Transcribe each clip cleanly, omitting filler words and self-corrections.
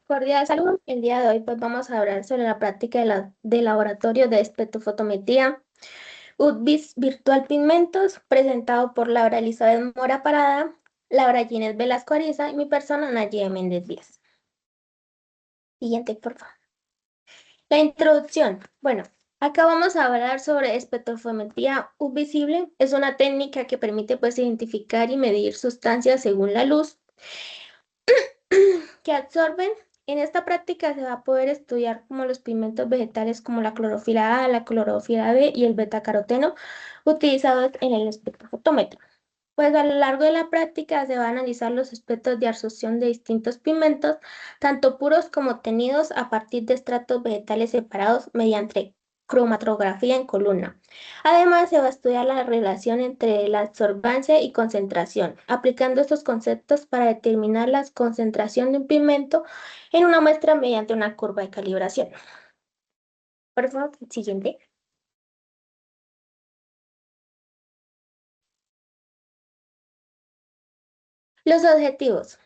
Cordial salud. El día de hoy pues vamos a hablar sobre la práctica de laboratorio de espectrofotometría UV Virtual Pigmentos, presentado por Laura Elizabeth Mora Parada, Laura Ginés Velasco Ariza y mi persona Nayib Méndez Díaz. Siguiente, por favor. La introducción. Bueno, acá vamos a hablar sobre espectrofotometría UV visible. Es una técnica que permite pues identificar y medir sustancias según la luz que absorben. En esta práctica se va a poder estudiar como los pigmentos vegetales como la clorofila A, la clorofila B y el betacaroteno utilizados en el espectrofotómetro. Pues a lo largo de la práctica se va a analizar los espectros de absorción de distintos pigmentos, tanto puros como obtenidos a partir de estratos vegetales separados mediante cromatografía en columna. Además, se va a estudiar la relación entre la absorbancia y concentración, aplicando estos conceptos para determinar la concentración de un pigmento en una muestra mediante una curva de calibración. Por favor, siguiente. Los objetivos.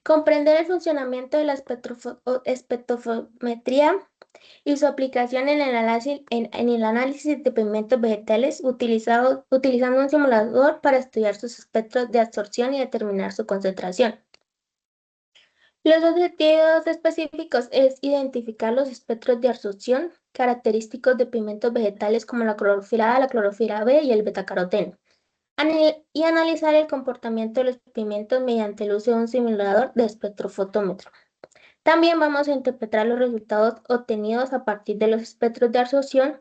Comprender el funcionamiento de la espectrofometría y su aplicación en el análisis de pigmentos vegetales utilizando un simulador para estudiar sus espectros de absorción y determinar su concentración. Los objetivos específicos es identificar los espectros de absorción característicos de pigmentos vegetales como la clorofila A, la clorofila B y el betacaroteno, y analizar el comportamiento de los pigmentos mediante el uso de un simulador de espectrofotómetro. También vamos a interpretar los resultados obtenidos a partir de los espectros de absorción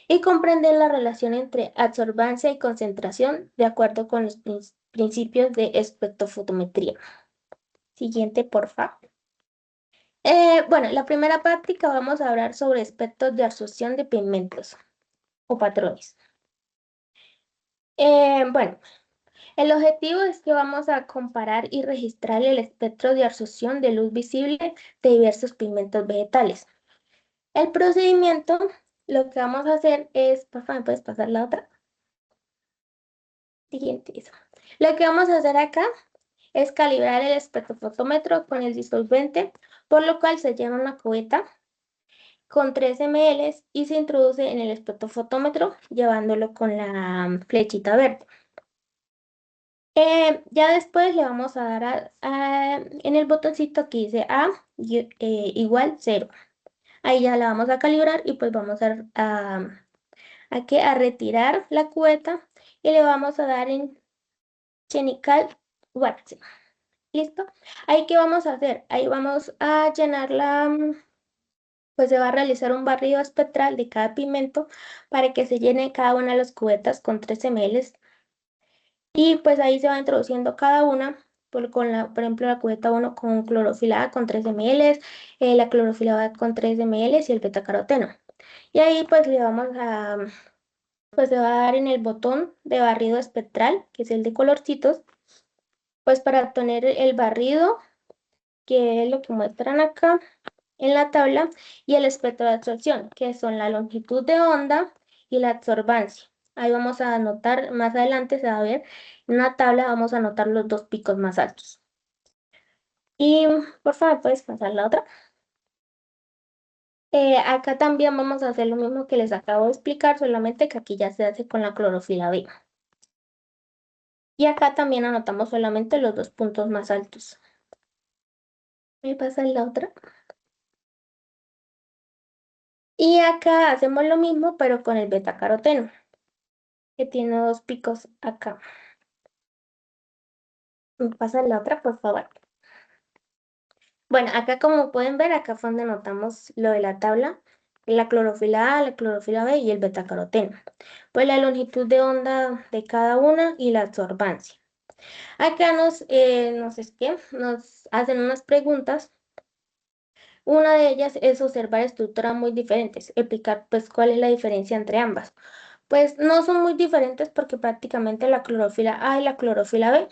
y comprender la relación entre absorbancia y concentración de acuerdo con los principios de espectrofotometría. Siguiente, por favor. Bueno, la primera práctica vamos a hablar sobre espectros de absorción de pigmentos o patrones. Bueno, el objetivo es que vamos a comparar y registrar el espectro de absorción de luz visible de diversos pigmentos vegetales. El procedimiento, lo que vamos a hacer es, por favor, ¿me puedes pasar la otra? Siguiente, eso. Lo que vamos a hacer acá es calibrar el espectrofotómetro con el disolvente, por lo cual se llena una cubeta con 3 ml y se introduce en el espectrofotómetro llevándolo con la flechita verde. Ya después le vamos a dar en el botoncito que dice A igual 0. Ahí ya la vamos a calibrar y pues vamos a retirar la cubeta y le vamos a dar en Chemical Waxing. ¿Listo? Ahí, ¿qué vamos a hacer? Ahí vamos a llenarla, pues se va a realizar un barrido espectral de cada pigmento para que se llene cada una de las cubetas con 3 ml. Y pues ahí se va introduciendo cada una, por ejemplo, la cubeta 1 con clorofila A con 3 ml, la clorofila B con 3 ml y el betacaroteno. Y ahí pues le vamos a pues se va a dar en el botón de barrido espectral, que es el de colorcitos, pues para obtener el barrido, que es lo que muestran acá en la tabla, y el espectro de absorción, que son la longitud de onda y la absorbancia. Ahí vamos a anotar, más adelante se va a ver, en una tabla vamos a anotar los dos picos más altos. Y por favor, puedes pasar la otra. Acá también vamos a hacer lo mismo que les acabo de explicar, solamente que aquí ya se hace con la clorofila B. Y acá también anotamos solamente los dos puntos más altos. ¿Me pasa la otra? Y acá hacemos lo mismo, pero con el betacaroteno, que tiene dos picos acá. ¿Me pasa la otra, por favor? Bueno, acá como pueden ver, acá fue donde anotamos lo de la tabla, la clorofila A, la clorofila B y el betacaroteno. Pues la longitud de onda de cada una y la absorbancia. Acá nos hacen unas preguntas. Una de ellas es observar estructuras muy diferentes, explicar pues cuál es la diferencia entre ambas. Pues no son muy diferentes porque prácticamente la clorofila A y la clorofila B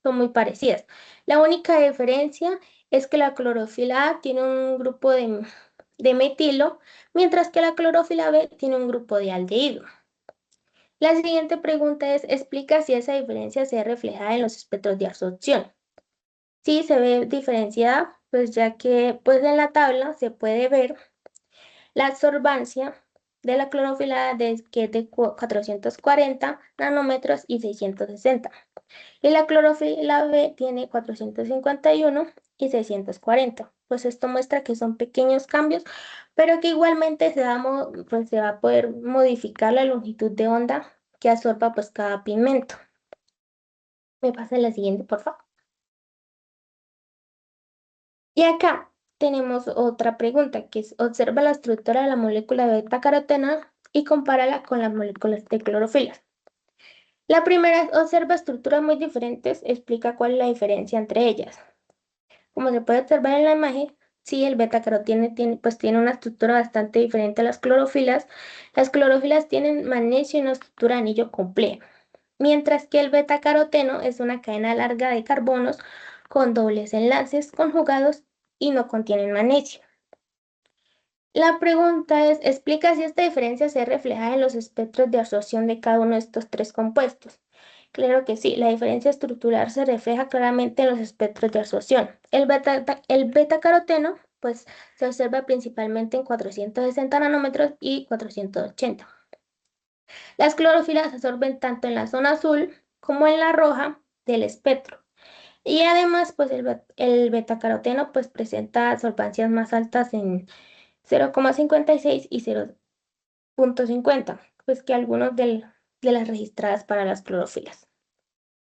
son muy parecidas. La única diferencia es que la clorofila A tiene un grupo de metilo, mientras que la clorofila B tiene un grupo de aldehído. La siguiente pregunta es, explica si esa diferencia se ve reflejada en los espectros de absorción. sí se ve diferenciada, pues ya que pues en la tabla se puede ver la absorbancia de la clorofila que es de 440 nanómetros y 660. Y la clorofila B tiene 451 y 640. Pues esto muestra que son pequeños cambios, pero que igualmente pues se va a poder modificar la longitud de onda que absorba pues cada pigmento. Me pasa la siguiente, por favor. Y acá tenemos otra pregunta, que es observa la estructura de la molécula de beta-caroteno y compárala con las moléculas de clorofila. La primera es observa estructuras muy diferentes, explica cuál es la diferencia entre ellas. Como se puede observar en la imagen, sí, el betacaroteno tiene una estructura bastante diferente a las clorofilas. Las clorofilas tienen magnesio y una estructura de anillo compleja, mientras que el betacaroteno es una cadena larga de carbonos con dobles enlaces conjugados y no contienen magnesio. La pregunta es, explica si esta diferencia se refleja en los espectros de absorción de cada uno de estos tres compuestos. Claro que sí, la diferencia estructural se refleja claramente en los espectros de absorción. El beta-caroteno pues, se observa principalmente en 460 nanómetros y 480. Las clorofilas absorben tanto en la zona azul como en la roja del espectro. Y además, pues el betacaroteno pues presenta absorbancias más altas en 0,56 y 0,50, pues que algunos de las registradas para las clorofilas.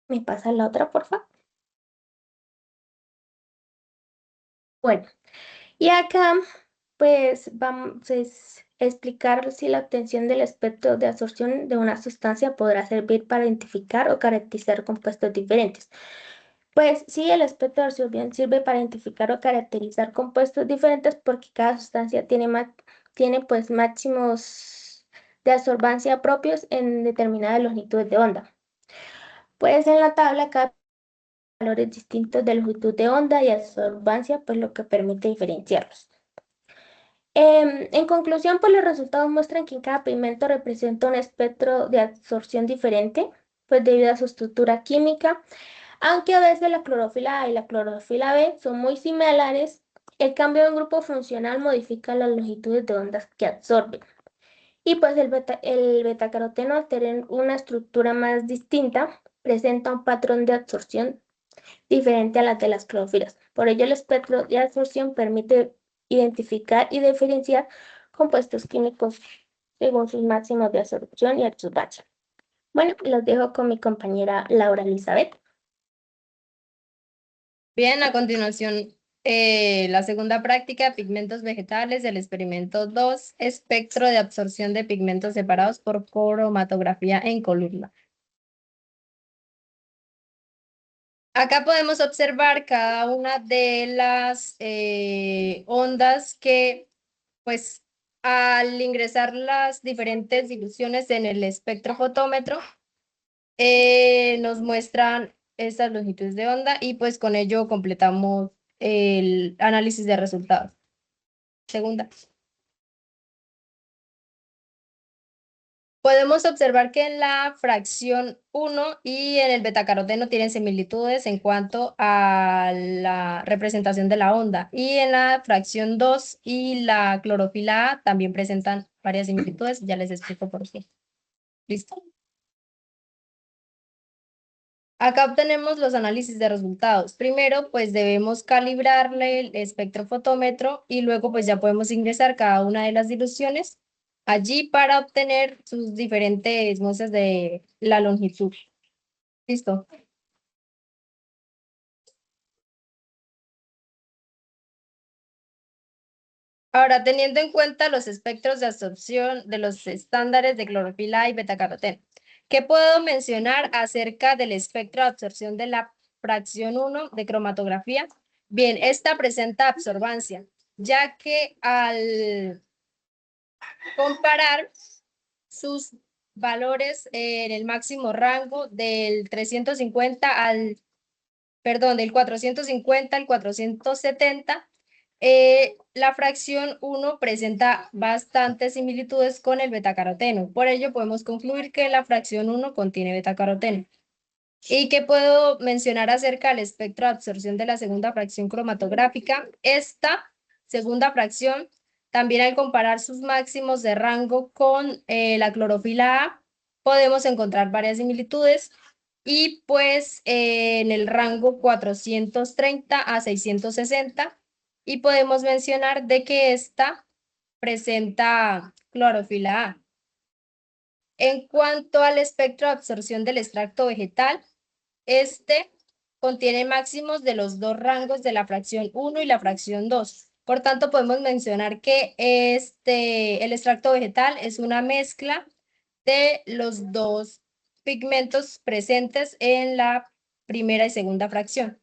¿Me pasa la otra, por favor? Bueno, y acá pues vamos a explicar si la obtención del espectro de absorción de una sustancia podrá servir para identificar o caracterizar compuestos diferentes. Pues sí, el espectro de absorción sirve para identificar o caracterizar compuestos diferentes porque cada sustancia tiene pues máximos de absorbancia propios en determinadas longitudes de onda. Pues en la tabla cada valores distintos de longitud de onda y absorbancia, pues lo que permite diferenciarlos. En conclusión, pues los resultados muestran que cada pigmento representa un espectro de absorción diferente, pues debido a su estructura química. Aunque a veces la clorofila A y la clorofila B son muy similares, el cambio de un grupo funcional modifica las longitudes de ondas que absorben. Y pues el betacaroteno, al tener una estructura más distinta, presenta un patrón de absorción diferente a las de las clorofilas. Por ello, el espectro de absorción permite identificar y diferenciar compuestos químicos según sus máximos de absorción y absorbancia. Bueno, los dejo con mi compañera Laura Elizabeth. Bien, a continuación, la segunda práctica, pigmentos vegetales, el experimento 2, espectro de absorción de pigmentos separados por cromatografía en columna. Acá podemos observar cada una de las ondas que, pues, al ingresar las diferentes diluciones en el espectrofotómetro, nos muestran estas longitudes de onda y pues con ello completamos el análisis de resultados. Segunda. Podemos observar que en la fracción 1 y en el betacaroteno tienen similitudes en cuanto a la representación de la onda. Y en la fracción 2 y la clorofila A también presentan varias similitudes. Ya les explico por qué. ¿Listo? Acá obtenemos los análisis de resultados. Primero, pues debemos calibrarle el espectrofotómetro y luego pues ya podemos ingresar cada una de las diluciones allí para obtener sus diferentes muestras de la longitud. Listo. Ahora, teniendo en cuenta los espectros de absorción de los estándares de clorofila y betacaroteno, ¿qué puedo mencionar acerca del espectro de absorción de la fracción 1 de cromatografía? Bien, esta presenta absorbancia, ya que al comparar sus valores en el máximo rango del 350 del 450 al 470, la fracción 1 presenta bastantes similitudes con el betacaroteno. Por ello, podemos concluir que la fracción 1 contiene betacaroteno. ¿Y qué puedo mencionar acerca del espectro de absorción de la segunda fracción cromatográfica? Esta segunda fracción, también al comparar sus máximos de rango con la clorofila A, podemos encontrar varias similitudes y pues en el rango 430 a 660 y podemos mencionar de que esta presenta clorofila A. En cuanto al espectro de absorción del extracto vegetal, este contiene máximos de los dos rangos de la fracción 1 y la fracción 2. Por tanto, podemos mencionar que el extracto vegetal es una mezcla de los dos pigmentos presentes en la primera y segunda fracción.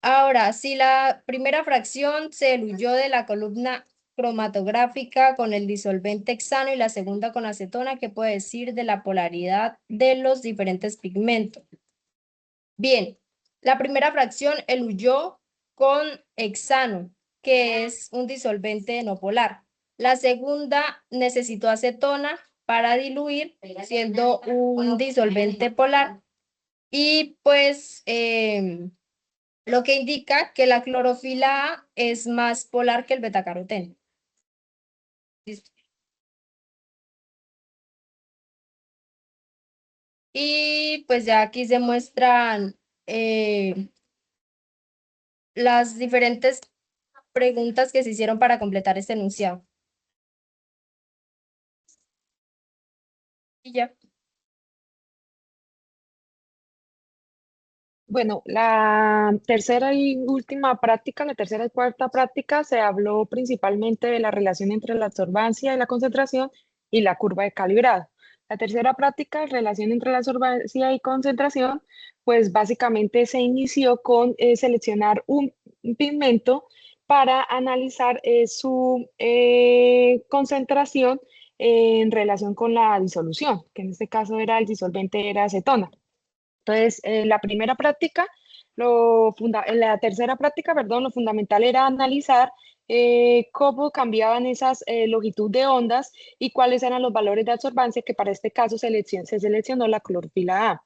Ahora, si la primera fracción se diluyó de la columna cromatográfica con el disolvente hexano y la segunda con acetona, ¿qué puede decir de la polaridad de los diferentes pigmentos? Bien, la primera fracción eluyó con hexano, que es un disolvente no polar. La segunda necesitó acetona para diluir, siendo un disolvente polar. Y pues lo que indica que la clorofila A es más polar que el betacaroteno. Y pues ya aquí se muestran las diferentes preguntas que se hicieron para completar este enunciado. Y ya. Bueno, la tercera y última práctica, la tercera y cuarta práctica, se habló principalmente de la relación entre la absorbancia y la concentración y la curva de calibrado. La tercera práctica, relación entre la absorbancia y concentración, pues básicamente se inició con seleccionar un pigmento para analizar su concentración en relación con la disolución, que en este caso era el disolvente, era acetona. Entonces, la primera práctica, la tercera práctica, perdón, lo fundamental era analizar cómo cambiaban esas longitud de ondas y cuáles eran los valores de absorbancia, que para este caso se seleccionó la clorofila A.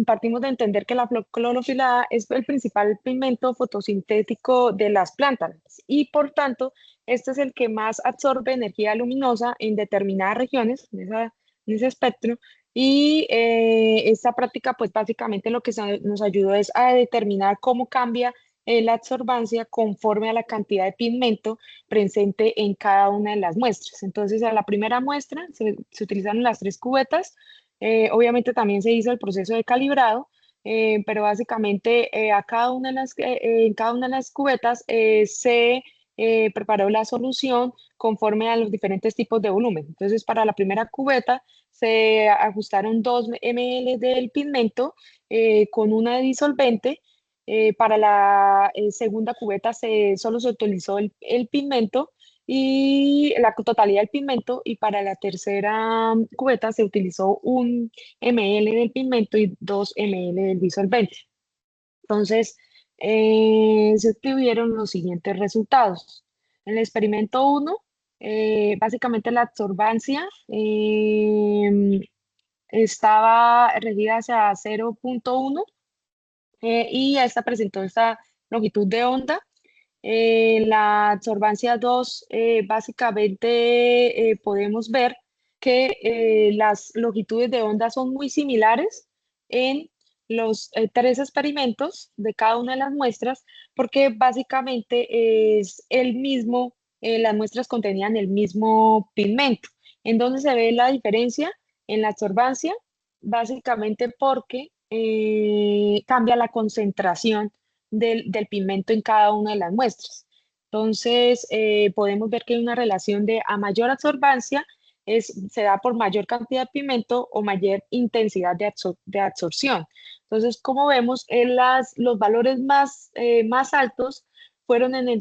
Partimos de entender que la clorofila A es el principal pigmento fotosintético de las plantas y por tanto, este es el que más absorbe energía luminosa en determinadas regiones, en ese espectro. Y esta práctica, pues básicamente lo que nos ayudó es a determinar cómo cambia la absorbancia conforme a la cantidad de pigmento presente en cada una de las muestras. Entonces, a la primera muestra se utilizaron las tres cubetas. Obviamente también se hizo el proceso de calibrado, pero básicamente en cada una de las cubetas se preparó la solución conforme a los diferentes tipos de volumen. Entonces, para la primera cubeta se ajustaron 2 ml del pigmento con una de disolvente. Para la segunda cubeta solo se utilizó el pigmento y la totalidad del pigmento, y para la tercera cubeta se utilizó 1 ml del pigmento y 2 ml del disolvente. Entonces, se obtuvieron los siguientes resultados. En el experimento 1, básicamente la absorbancia estaba regida hacia 0,1 y esta presentó esta longitud de onda. La absorbancia 2, básicamente podemos ver que las longitudes de onda son muy similares en los tres experimentos de cada una de las muestras, porque básicamente es el mismo, las muestras contenían el mismo pigmento. ¿En dónde se ve la diferencia? En la absorbancia, básicamente porque cambia la concentración del pigmento en cada una de las muestras. Entonces, podemos ver que hay una relación de a mayor absorbancia se da por mayor cantidad de pigmento o mayor intensidad de absorción. Entonces, como vemos, los valores más altos fueron en la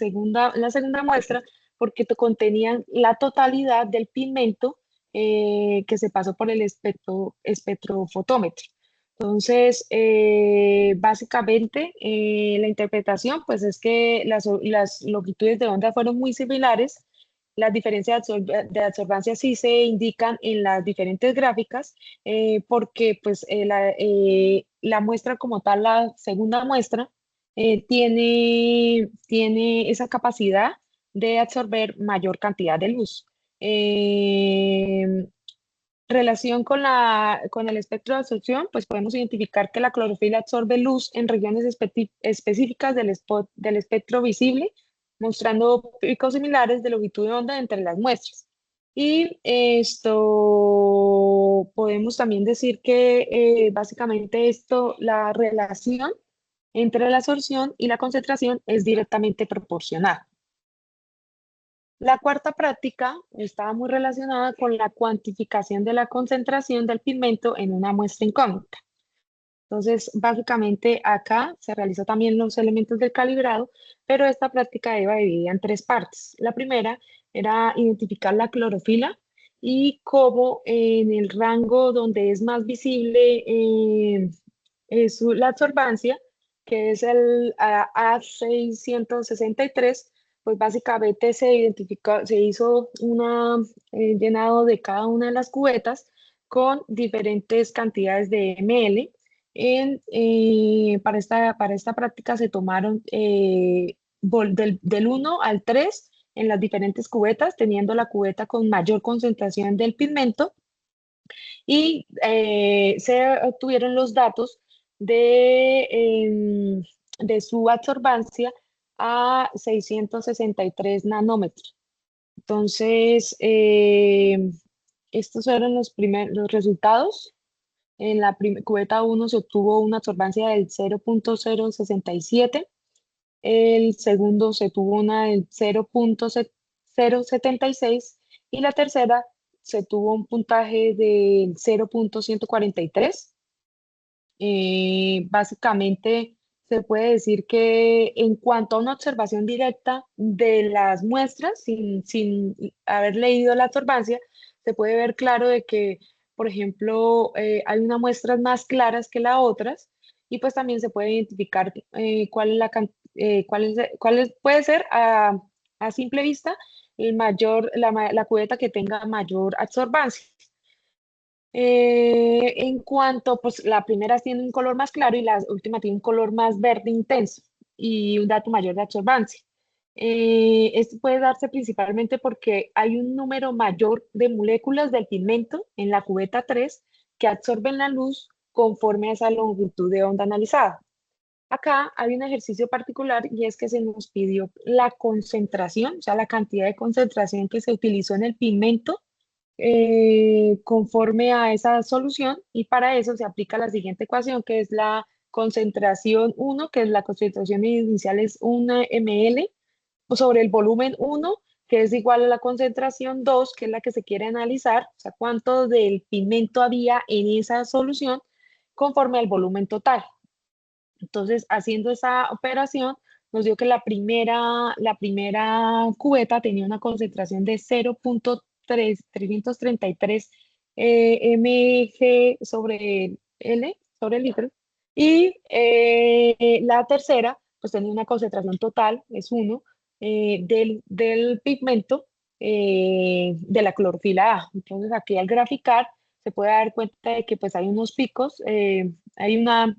segunda muestra, porque contenían la totalidad del pigmento que se pasó por el espectrofotómetro. Entonces, básicamente, la interpretación pues es que las longitudes de onda fueron muy similares las diferencias de absorbancia sí se indican en las diferentes gráficas, porque pues, la muestra como tal, la segunda muestra, tiene esa capacidad de absorber mayor cantidad de luz. Relación con el espectro de absorción, pues podemos identificar que la clorofila absorbe luz en regiones específicas del espectro visible, mostrando picos similares de longitud de onda entre las muestras. Y esto podemos también decir que básicamente la relación entre la absorción y la concentración es directamente proporcional. La cuarta práctica estaba muy relacionada con la cuantificación de la concentración del pigmento en una muestra incógnita. Entonces, básicamente acá se realizó también los elementos del calibrado, pero esta práctica iba dividida en tres partes. La primera era identificar la clorofila y cómo en el rango donde es más visible la absorbancia, que es el A663, pues básicamente se identificó, se hizo un llenado de cada una de las cubetas con diferentes cantidades de ml. Para esta práctica se tomaron del 1 al 3 en las diferentes cubetas, teniendo la cubeta con mayor concentración del pigmento, y se obtuvieron los datos de su absorbancia a 663 nanómetros. Entonces, estos fueron los resultados. En la cubeta 1 se obtuvo una absorbancia del 0.067, el segundo se tuvo una del 0.076 y la tercera se tuvo un puntaje del 0.143. Básicamente se puede decir que en cuanto a una observación directa de las muestras, sin haber leído la absorbancia, se puede ver claro de que, por ejemplo, hay unas muestras más claras que las otras, y pues también se puede identificar cuál es puede ser a simple vista la cubeta que tenga mayor absorbancia. En cuanto, pues la primera tiene un color más claro y la última tiene un color más verde intenso y un dato mayor de absorbancia. Esto puede darse principalmente porque hay un número mayor de moléculas del pigmento en la cubeta 3 que absorben la luz conforme a esa longitud de onda analizada. Acá hay un ejercicio particular y es que se nos pidió la concentración, o sea, la cantidad de concentración que se utilizó en el pigmento conforme a esa solución, y para eso se aplica la siguiente ecuación, que es la concentración 1, que es la concentración inicial es 1 ml, sobre el volumen 1, que es igual a la concentración 2, que es la que se quiere analizar, o sea, cuánto del pigmento había en esa solución conforme al volumen total. Entonces, haciendo esa operación, nos dio que la primera cubeta tenía una concentración de 0.333 mg sobre L, sobre litro, y la tercera, pues tenía una concentración total, es 1, del pigmento de la clorofila A. Entonces, aquí al graficar, se puede dar cuenta de que pues hay unos picos, hay una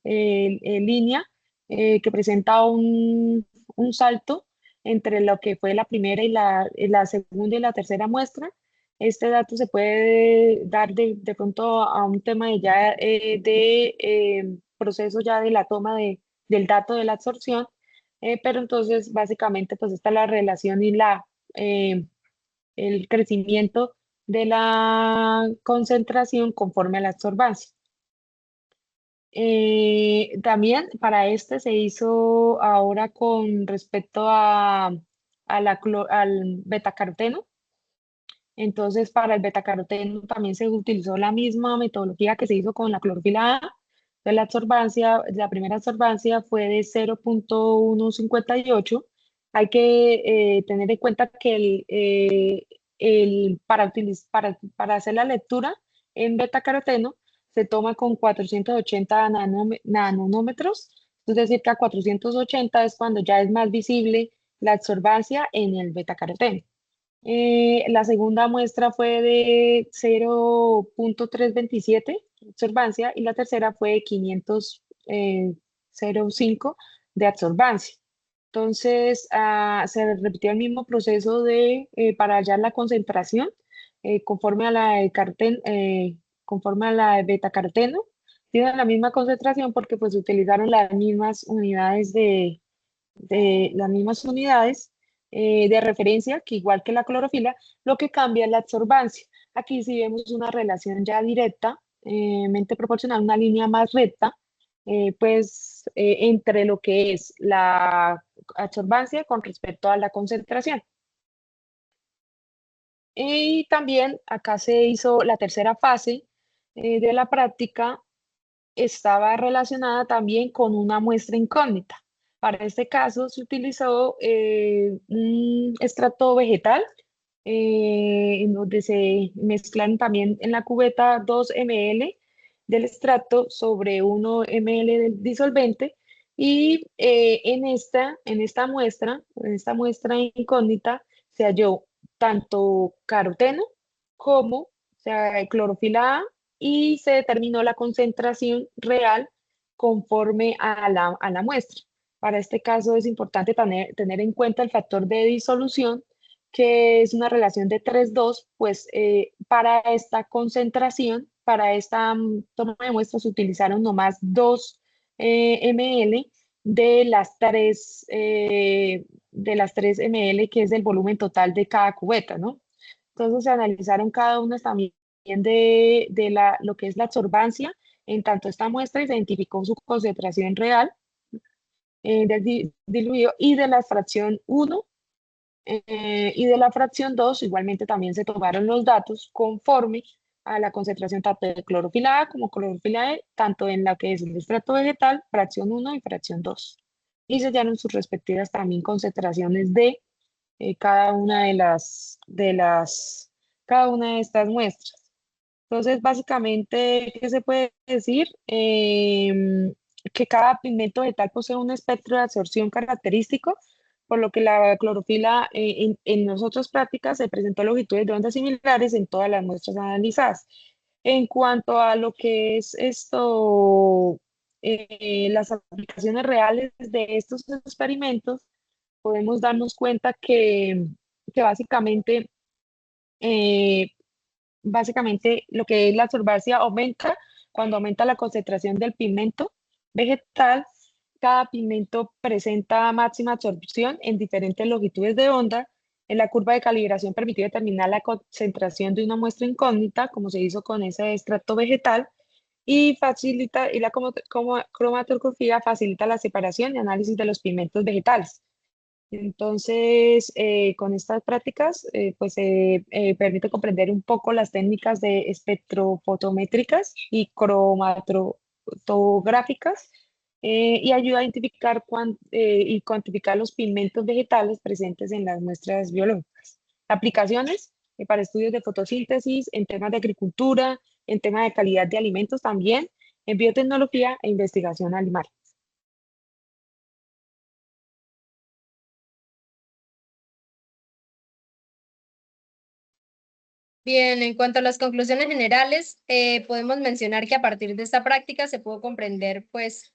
línea que presenta un salto entre lo que fue la primera y la segunda y la tercera muestra. Este dato se puede dar de pronto a un tema de ya proceso ya de la toma del dato de la absorción, pero entonces básicamente pues esta es la relación y el crecimiento de la concentración conforme a la absorbancia. También para este se hizo ahora con respecto al betacaroteno. Entonces, para el betacaroteno también se utilizó la misma metodología que se hizo con la clorofila A. Entonces, la primera absorbancia fue de 0.158. Hay que tener en cuenta que para hacer la lectura en betacaroteno se toma con 480 nanómetros. Es decir, que a 480 es cuando ya es más visible la absorbancia en el betacaroteno. La segunda muestra fue de 0.327 absorbancia y la tercera fue de 500,05 de absorbancia. Entonces, se repitió el mismo proceso para hallar la concentración conforme a la de conforme a la de betacaroteno. Tienen la misma concentración porque pues utilizaron las mismas unidades de las mismas unidades de referencia, que igual que la clorofila, lo que cambia es la absorbancia. Aquí sí vemos una relación ya directa, mente proporcional, una línea más recta, entre lo que es la absorbancia con respecto a la concentración. Y también acá se hizo la tercera fase de la práctica, estaba relacionada también con una muestra incógnita. Para este caso se utilizó un extracto vegetal en donde se mezclan también en la cubeta 2 ml del extracto sobre 1 ml del disolvente y en esta muestra incógnita se halló tanto caroteno como, o sea, clorofila A, y se determinó la concentración real conforme a la muestra. Para este caso es importante tener en cuenta el factor de disolución, que es una relación de 3:2, pues para esta concentración, para esta toma de muestras, se utilizaron nomás 2 ml de las 3 ml, que es el volumen total de cada cubeta, ¿no? Entonces se analizaron cada una también lo que es la absorbancia en tanto esta muestra y se identificó su concentración real del diluido y de la fracción 1 y de la fracción 2 igualmente también se tomaron los datos conforme a la concentración tanto de clorofila A como clorofila E, tanto en la que es el extracto vegetal, fracción 1 y fracción 2. Y se hallaron sus respectivas también concentraciones de cada una de estas muestras. Entonces, básicamente, ¿qué se puede decir? Que cada pigmento vegetal posee un espectro de absorción característico, por lo que la clorofila en las otras prácticas se presentó longitudes de ondas similares en todas las muestras analizadas. En cuanto a lo que es esto, las aplicaciones reales de estos experimentos, podemos darnos cuenta que eh, básicamente lo que es la absorbancia aumenta cuando aumenta la concentración del pigmento vegetal. Cada pigmento presenta máxima absorción en diferentes longitudes de onda. En la curva de calibración permitió determinar la concentración de una muestra incógnita, como se hizo con ese extracto vegetal, y la cromatografía facilita la separación y análisis de los pigmentos vegetales. Entonces, con estas prácticas, permite comprender un poco las técnicas de espectrofotométricas y cromatográficas y ayuda a identificar y cuantificar los pigmentos vegetales presentes en las muestras biológicas. Aplicaciones para estudios de fotosíntesis, en temas de agricultura, en temas de calidad de alimentos también, en biotecnología e investigación animal. Bien, en cuanto a las conclusiones generales, podemos mencionar que a partir de esta práctica se pudo comprender pues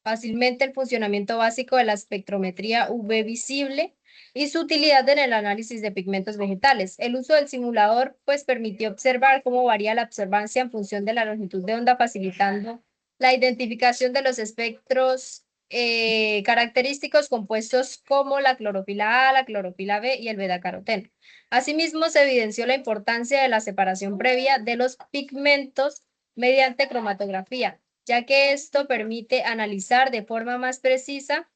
fácilmente el funcionamiento básico de la espectrometría UV visible y su utilidad en el análisis de pigmentos vegetales. El uso del simulador pues permitió observar cómo varía la absorbancia en función de la longitud de onda, facilitando la identificación de los espectros característicos compuestos como la clorofila A, la clorofila B y el betacaroteno. Asimismo, se evidenció la importancia de la separación previa de los pigmentos mediante cromatografía, ya que esto permite analizar de forma más precisa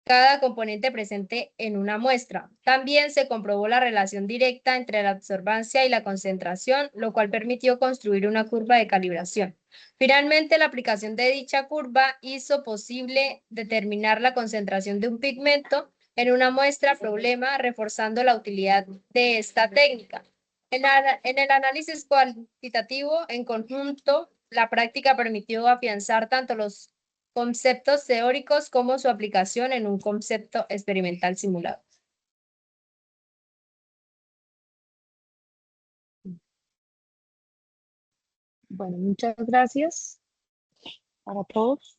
cada componente presente en una muestra. También se comprobó la relación directa entre la absorbancia y la concentración, lo cual permitió construir una curva de calibración. Finalmente, la aplicación de dicha curva hizo posible determinar la concentración de un pigmento en una muestra problema, reforzando la utilidad de esta técnica. En el análisis cuantitativo, en conjunto, la práctica permitió afianzar tanto los conceptos teóricos como su aplicación en un concepto experimental simulado. Bueno, muchas gracias para todos.